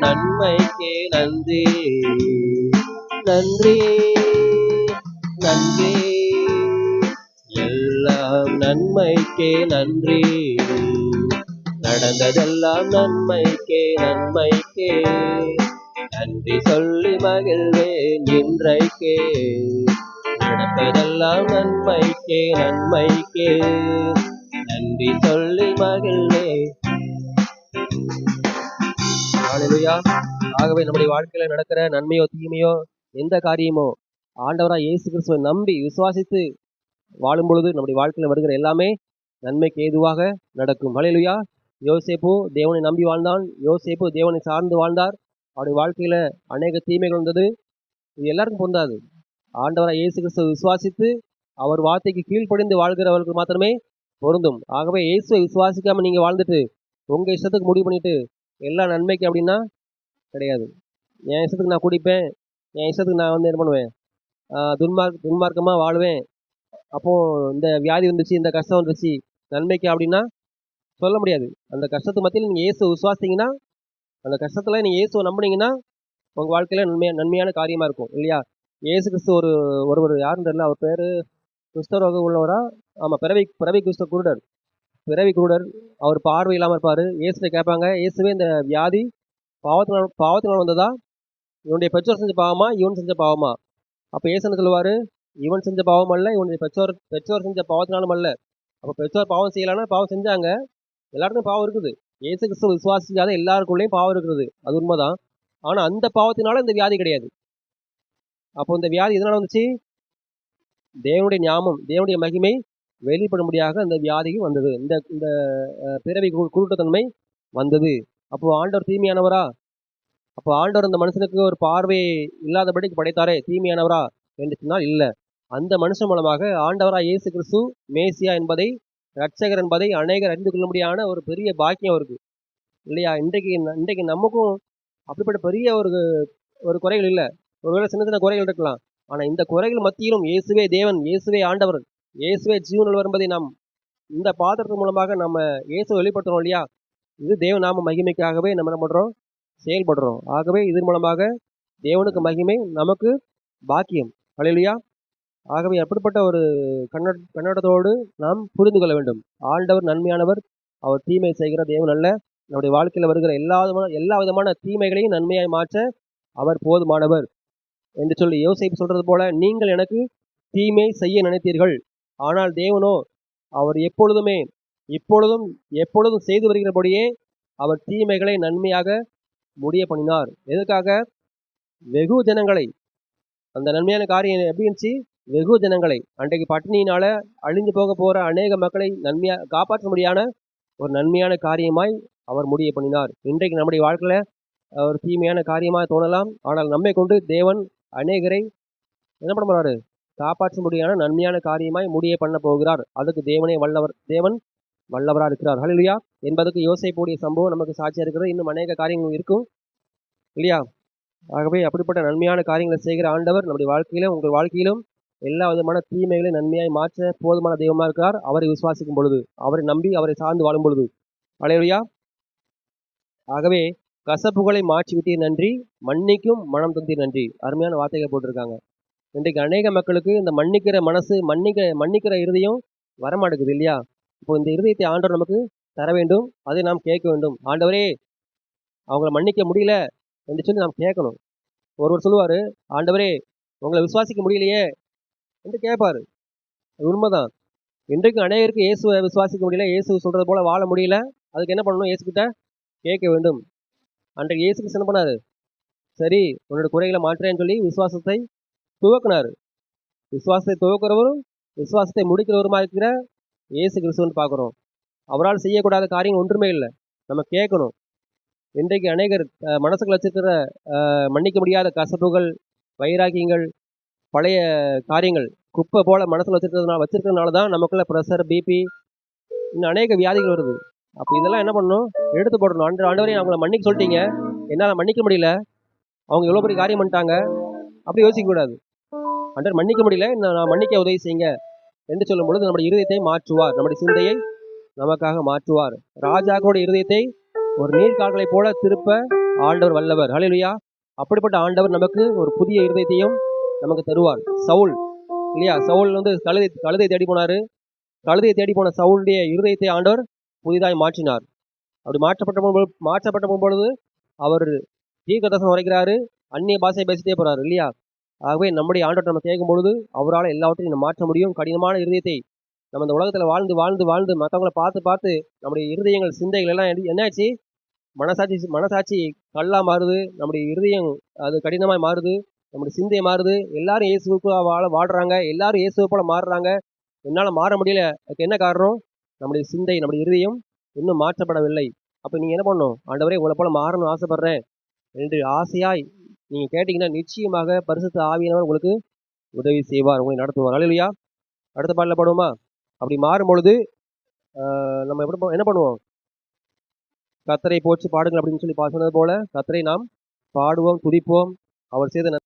நன்மைக்கே நன்றி நன்றி நன்றி, எல்லாம் நன்மைக்கே நன்றி, நடந்ததெல்லாம் நன்மைக்கே நன்மைக்கே, நன்றி சொல்லி மகிழ்வேன் இன்றைக்கே, நடப்பதெல்லாம் நன்மைக்கே நன்மைக்கே, நன்றி சொல்லி மகிழ்வேன். ஹல்லேலூயா. ஆகவே நம்முடைய வாழ்க்கையில நடக்கிற நன்மையோ தீமையோ எந்த காரியமோ ஆண்டவராய் இயேசு கிறிஸ்துவை நம்பி விசுவாசித்து வாழும் பொழுது நம்முடைய வாழ்க்கையில வருகிற எல்லாமே நன்மைக்கு ஏதுவாக நடக்கும். ஹல்லேலூயா. யோசேப்பு தேவனை நம்பி வாழ்ந்தான். யோசேப்பு தேவனை சார்ந்து வாழ்ந்தார். அவருடைய வாழ்க்கையில அநேக தீமைகள் வந்தது. இது எல்லாருக்கும் பொருந்தாது. ஆண்டவராய் இயேசு கிறிஸ்துவை விசுவாசித்து அவர் வார்த்தைக்கு கீழ்ப்படிந்து வாழ்கிறவர்களுக்கு மாத்திரமே பொருந்தும். ஆகவே இயேசுவை விசுவாசிக்காம நீங்க வாழ்ந்துட்டு உங்க இஷ்டத்துக்கு முடிவு பண்ணிட்டு எல்லா நன்மைக்கு அப்படின்னா கிடையாது. என் இஷ்டத்துக்கு நான் குடிப்பேன், என் இஷ்டத்துக்கு நான் என்ன பண்ணுவேன், துன்மார்க்கமாக வாழ்வேன், அப்போ இந்த வியாதி வந்துச்சு, இந்த கஷ்டம் வந்துச்சு, நன்மைக்கு அப்படின்னா சொல்ல முடியாது. அந்த கஷ்டத்து மத்தியில் நீங்கள் இயேசு விசுவாசிங்கன்னா, அந்த கஷ்டத்தில் நீங்கள் இயேசுவை நம்பினீங்கன்னா உங்கள் வாழ்க்கையில் நன்மையான காரியமாக இருக்கும் இல்லையா. இயேசு கிறிஸ்து ஒருவர் யாருன்னு தெரியல, அவர் பேர் குஷ்டரோகம் உள்ளவரா? ஆமாம், பிறவி குஷ்ட குருடர். பிறவி குருடர். அவர் பார்வை இல்லாமல் இருப்பார். இயேசுவை கேட்பாங்க, இயேசுவே இந்த வியாதி பாவத்தினால் வந்ததா, இவனுடைய பெற்றோர் செஞ்ச பாவமா, இவன் செஞ்ச பாவமா? அப்போ இயேசுன்னு சொல்லுவார், இவன் செஞ்ச பாவம் அல்ல, இவனுடைய பெற்றோர் செஞ்ச பாவத்தினாலும் அல்ல. அப்போ பெற்றோர் பாவம் செய்யலான்னா பாவம் செஞ்சாங்க, எல்லாருக்கும் பாவம் இருக்குது. இயேசு கிறிஸ்துவ விசுவாசிக்காத எல்லாருக்குள்ளேயும் பாவம் இருக்குது, அது உண்மைதான். ஆனால் அந்த பாவத்தினால இந்த வியாதி கிடையாது. அப்போ இந்த வியாதி எதனால வந்துச்சு? தேவனுடைய ஞாபகம், தேவனுடைய மகிமை வெளிப்படும்படியாக அந்த வியாதிக்கு வந்தது. இந்த இந்த பிறவி குருட்டுத்தன்மை வந்தது. அப்போ ஆண்டவர் தீமையானவரா? அப்போ ஆண்டவர் அந்த மனுஷனுக்கு ஒரு பார்வை இல்லாதபடிக்கு படைத்தாரே தீமையானவரா என்று சொன்னால் இல்லை. அந்த மனுஷன் மூலமாக ஆண்டவரா இயேசு கிறிஸ்து மேசியா என்பதை, ரட்சகர் என்பதை அநேகர் அறிந்து கொள்ள முடியாத ஒரு பெரிய பாக்கியம் இருக்குது இல்லையா. இன்றைக்கு நமக்கும் அப்படிப்பட்ட பெரிய ஒரு குறைகள் இல்லை. ஒருவேளை சின்ன சின்ன குறைகள் இருக்கலாம். ஆனால் இந்த குறைகள் மத்தியிலும் இயேசுவே தேவன், இயேசுவே ஆண்டவர், இயேசுவே ஜீவனுள்ளவர் என்பதை நாம் இந்த பாத்திரத்தின் மூலமாக நம்ம இயேசுவை வெளிப்படுத்துறோம் இல்லையா. இது தேவ நாம மகிமைக்காகவே நம்ம என்ன பண்ணுறோம், செயல்படுறோம். ஆகவே இதன் மூலமாக தேவனுக்கு மகிமை, நமக்கு பாக்கியம். ஹல்லேலூயா. ஆகவே அப்படிப்பட்ட ஒரு கண்ணோட்டத்தோடு நாம் புரிந்து கொள்ள வேண்டும். ஆண்டவர் நன்மையானவர், அவர் தீமை செய்கிற தேவன் அல்ல. நம்முடைய வாழ்க்கையில் வருகிற எல்லா விதமான தீமைகளையும் நன்மையாய் மாற்ற அவர் போதுமானவர் என்று சொல்லி யோசேப்பு சொல்றது போல, நீங்கள் எனக்கு தீமை செய்ய நினைத்தீர்கள், ஆனால் தேவனோ அவர் எப்பொழுதும் செய்து வருகிறபடியே அவர் தீமைகளை நன்மையாக முடிய பண்ணினார். எதுக்காக? வெகு ஜனங்களை. அந்த நன்மையான காரியம் எப்படி இருந்துச்சு? வெகு ஜனங்களை, அன்றைக்கு பட்டினியினால அழிந்து போக போற அநேக மக்களை காப்பாற்ற முடியாத ஒரு நன்மையான காரியமாய் அவர் முடிய பண்ணினார். இன்றைக்கு நம்முடைய வாழ்க்கையில ஒரு தீமையான காரியமாக தோணலாம், ஆனால் நம்மை கொண்டு தேவன் அநேகரை என்ன பண்ண போறாரு? காப்பாற்ற முடியாத நன்மையான காரியமாய் முடிய பண்ண போகிறார். அதுக்கு தேவன் வல்லவராக இருக்கிறார். ஹல்லேலூயா. என்பதற்கு யோசேப்புடைய சம்பவம் நமக்கு சாட்சியாக இருக்கிறது. இன்னும் அநேக காரியங்கள் இருக்கும் இல்லையா. ஆகவே அப்படிப்பட்ட நன்மையான காரியங்களை செய்கிற ஆண்டவர் நம்முடைய வாழ்க்கையிலும் உங்கள் வாழ்க்கையிலும் எல்லா விதமான தீமைகளையும் நன்மையாய் மாற்ற போதுமான தெய்வமாக இருக்கிறார். அவரை விசுவாசிக்கும் பொழுது, அவரை நம்பி அவரை சார்ந்து வாழும் பொழுது. ஹல்லேலூயா. ஆகவே கசப்புகளை மாற்றி விட்டீர் நன்றி, மன்னிக்கும் மனம் தந்தீர் நன்றி. அருமையான வார்த்தைகள் போட்டிருக்காங்க. இன்றைக்கு அநேக மக்களுக்கு இந்த மன்னிக்கிற மனசு, மன்னிக்கிற இருதயம் வரமாட்டேங்குது இல்லையா. இப்போ இந்த இருதயத்தை ஆண்டவர் நமக்கு தர வேண்டும், அதை நாம் கேட்க வேண்டும். ஆண்டவரே, அவங்கள மன்னிக்க முடியல என்று சொல்லி நாம் கேட்கணும். ஒருவர் சொல்லுவார், ஆண்டவரே உங்களை விசுவாசிக்க முடியலையே என்று கேட்பாரு. அது உண்மைதான். இன்றைக்கு அநேகருக்கு இயேசுவை விசுவாசிக்க முடியல, இயேசு சொல்றது போல வாழ முடியல. அதுக்கு என்ன பண்ணணும்? இயேசுகிட்ட கேட்க வேண்டும். அன்றைக்கு இயேசு கிறிஸ்து என்ன பண்ணாரு? சரி, உன்னோட குறைகளை மாற்றேன்னு சொல்லி விசுவாசத்தை துவக்கினார். விசுவாசத்தை துவக்கிறவரும் விசுவாசத்தை முடிக்கிறவருமா இருக்கிற இயேசு கிறிஸ்துன்னு பார்க்குறோம். அவரால் செய்யக்கூடாத காரியம் ஒன்றுமே இல்லை. நம்ம கேட்கணும். இன்றைக்கு அநேகர் மனசுக்குள்ள வச்சிருக்கிற மன்னிக்க முடியாத கசப்புகள், வைராக்கியங்கள், பழைய காரியங்கள் குப்பை போல மனசில் வச்சிருக்கிறதுனால தான் நமக்குள்ள ப்ரெஷர், பிபி, இன்னும் அநேக வியாதிகள் வருது. அப்போ இதெல்லாம் என்ன பண்ணணும்? எடுத்து போடணும். ஆண்டவரே அவங்கள மன்னிக்க சொல்லிட்டீங்க, என்னால் மன்னிக்க முடியல, அவங்க எவ்வளோ பெரிய காரியம் பண்ணிட்டாங்க, அப்படி யோசிக்கக்கூடாது. ஆண்டவர் மன்னிக்க முடியல, நான் மன்னிக்க உதவி செய்யுங்க என்று சொல்லும் பொழுது நம்முடைய இருதயத்தை மாற்றுவார், நம்முடைய சிந்தையை நமக்காக மாற்றுவார். ராஜாக்களுடைய இருதயத்தை ஒரு நீர்க்கால்களை போல திருப்ப ஆண்டவர் வல்லவர். ஹல்லேலூயா. அப்படிப்பட்ட ஆண்டவர் நமக்கு ஒரு புதிய இருதயத்தையும் நமக்கு தருவார். சவுல் இல்லையா, சவுல் வந்து கழுதை தேடி போனாரு. கழுதையை தேடி போன சவுளுடைய இருதயத்தை ஆண்டவர் புதிதாய் மாற்றினார். அப்படி மாற்றப்பட்ட பொழுது அவர் தீர்க்கதரிசனம் உரைக்கிறாரு, அந்நிய பாஷையை பேசிட்டே போறாரு இல்லையா. ஆகவே நம்முடைய ஆண்டவர் நம்ம கேட்கும் பொழுது அவரால் எல்லாவற்றையும் நம்ம மாற்ற முடியும். கடினமான இருதயத்தை நம்ம இந்த உலகத்துல வாழ்ந்து வாழ்ந்து வாழ்ந்து மற்றவங்களை பார்த்து பார்த்து நம்முடைய இருதயங்கள் சிந்தைகள் எல்லாம் என்னாச்சு, மனசாட்சி கல்லா மாறுது, நம்முடைய இருதயம் அது கடினமாய் மாறுது, நம்முடைய சிந்தை மாறுது. எல்லாரும் இயேசுவுக்கு வாழ்றாங்க, எல்லாரும் இயேசுவை போல மாறுறாங்க. என்னால மாற முடியல. அதுக்கு என்ன காரணம்? நம்முடைய சிந்தை, நம்முடைய இருதயம் இன்னும் மாற்றப்படவில்லை. அப்ப நீங்க என்ன பண்ணணும்? ஆண்டவரே உங்களை போல மாறணும்னு ஆசைப்படுறேன் என்று ஆசையாய் நீங்க கேட்டீங்கன்னா நிச்சயமாக பரிசுத்த ஆவியானவர் உங்களுக்கு உதவி செய்வார், உங்களை நடத்துவார். அல்லேலூயா. அடுத்த பாடல பாடுவோமா? அப்படி மாறும் பொழுது நம்ம என்ன பண்ணுவோம்? கர்த்தரை போற்றி பாடுங்கள் அப்படின்னு சொல்லி சொன்னது போல கர்த்தரை நாம் பாடுவோம், துதிப்போம். அவர் செய்த